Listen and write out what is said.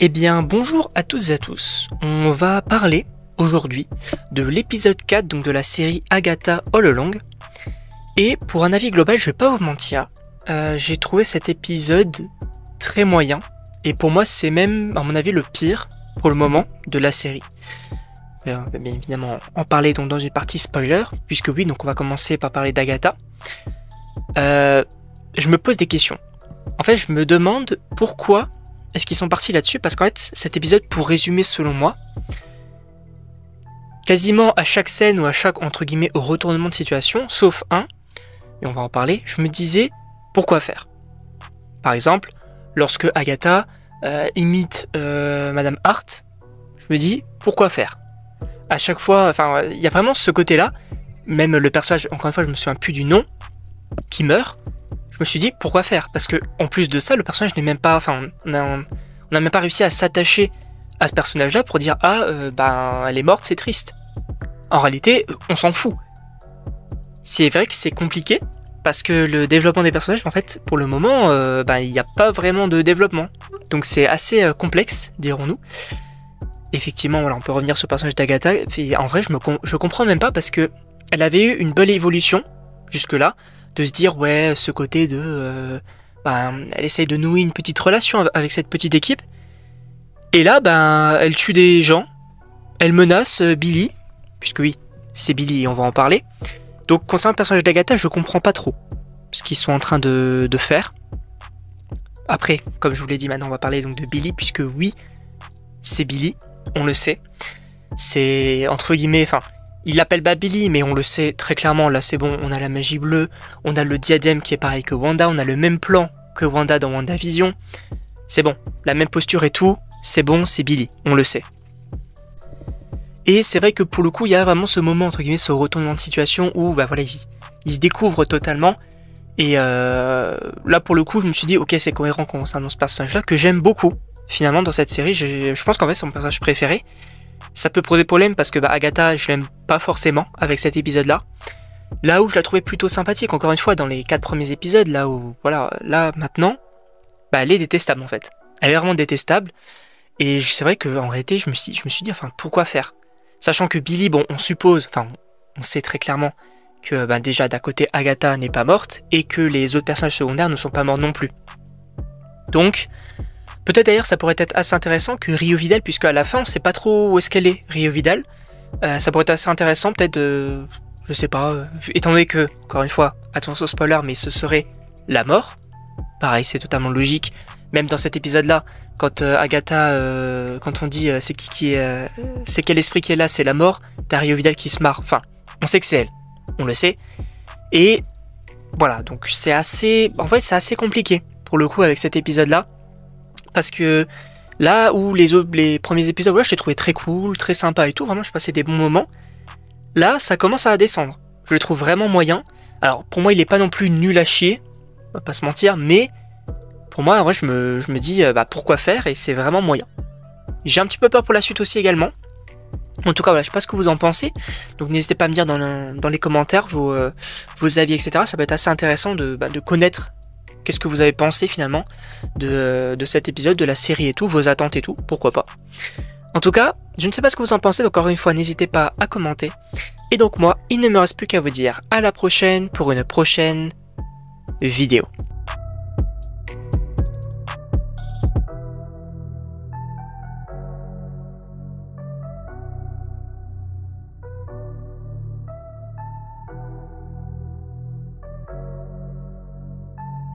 Eh bien bonjour à toutes et à tous, on va parler aujourd'hui de l'épisode 4 donc de la série Agatha All Along. Et pour un avis global, je vais pas vous mentir, j'ai trouvé cet épisode très moyen. Et pour moi c'est même à mon avis le pire pour le moment de la série. Bien évidemment en parler donc dans une partie spoiler, puisque oui, donc on va commencer par parler d'Agatha. Je me pose des questions. En fait je me demande pourquoi est-ce qu'ils sont partis là-dessus, parce qu'en fait cet épisode, pour résumer selon moi, quasiment à chaque scène ou à chaque entre guillemets retournement de situation, sauf un, et on va en parler, je me disais pourquoi faire. Par exemple, lorsque Agatha imite Madame Hart, je me dis pourquoi faire. À chaque fois, enfin il y a vraiment ce côté-là, même le personnage, encore une fois je me souviens plus du nom, qui meurt. Je me suis dit pourquoi faire, parce que en plus de ça le personnage n'est même pas, enfin on a même pas réussi à s'attacher à ce personnage là pour dire elle est morte, c'est triste. En réalité on s'en fout. C'est vrai que c'est compliqué parce que le développement des personnages, en fait pour le moment il n'y a pas vraiment de développement, donc c'est assez complexe, dirons-nous. Effectivement voilà, on peut revenir sur le personnage d'Agatha, et en vrai je comprends même pas, parce que elle avait eu une belle évolution jusque là, de se dire ouais, ce côté de elle essaye de nouer une petite relation avec cette petite équipe, et là elle tue des gens, elle menace Billy, puisque oui c'est Billy et on va en parler. Donc concernant le personnage d'Agatha, je comprends pas trop ce qu'ils sont en train de faire. Après comme je vous l'ai dit, maintenant on va parler donc de Billy, puisque oui c'est Billy, on le sait, c'est entre guillemets, enfin il l'appelle pas Billy, mais on le sait très clairement, là c'est bon, on a la magie bleue, on a le diadème qui est pareil que Wanda, on a le même plan que Wanda dans WandaVision, c'est bon, la même posture et tout, c'est bon, c'est Billy, on le sait. Et c'est vrai que pour le coup, il y a vraiment ce moment, entre guillemets, ce retournement de situation où il se découvre totalement, et là pour le coup, je me suis dit, ok, c'est cohérent concernant ce personnage-là, que j'aime beaucoup, finalement, dans cette série. Je pense qu'en fait c'est mon personnage préféré. Ça peut poser problème parce que Agatha, je l'aime pas forcément avec cet épisode-là. Là où je la trouvais plutôt sympathique, encore une fois, dans les 4 premiers épisodes, là où, voilà, là maintenant, elle est détestable en fait. Elle est vraiment détestable. Et c'est vrai qu'en réalité, je me suis dit, enfin, pourquoi faire? Sachant que Billy, bon, on suppose, enfin, on sait très clairement que déjà d'un côté, Agatha n'est pas morte et que les autres personnages secondaires ne sont pas morts non plus. Donc, peut-être d'ailleurs ça pourrait être assez intéressant que Rio Vidal, puisque à la fin on sait pas trop où est-ce qu'elle est, Rio Vidal, ça pourrait être assez intéressant peut-être je sais pas, étant donné que, encore une fois, attention au spoiler, mais ce serait la mort, pareil c'est totalement logique, même dans cet épisode là, quand Agatha, quand on dit c'est quel esprit qui est là, c'est la mort, t'as Rio Vidal qui se marre, enfin on sait que c'est elle, on le sait, et voilà, donc c'est assez, en fait c'est assez compliqué pour le coup avec cet épisode là. Parce que là où les premiers épisodes, voilà, je l'ai trouvé très cool, très sympa et tout, vraiment je passais des bons moments. Là ça commence à descendre, je le trouve vraiment moyen. Alors pour moi il est pas non plus nul à chier, on va pas se mentir, mais pour moi en vrai je me dis pourquoi faire, et c'est vraiment moyen. J'ai un petit peu peur pour la suite aussi également. En tout cas voilà, je sais pas ce que vous en pensez, donc n'hésitez pas à me dire dans les commentaires vos avis, etc. Ça peut être assez intéressant de connaître qu'est-ce que vous avez pensé finalement de cet épisode, de la série et tout, vos attentes et tout, pourquoi pas. En tout cas, je ne sais pas ce que vous en pensez, donc encore une fois, n'hésitez pas à commenter. Et donc moi, il ne me reste plus qu'à vous dire à la prochaine pour une prochaine vidéo.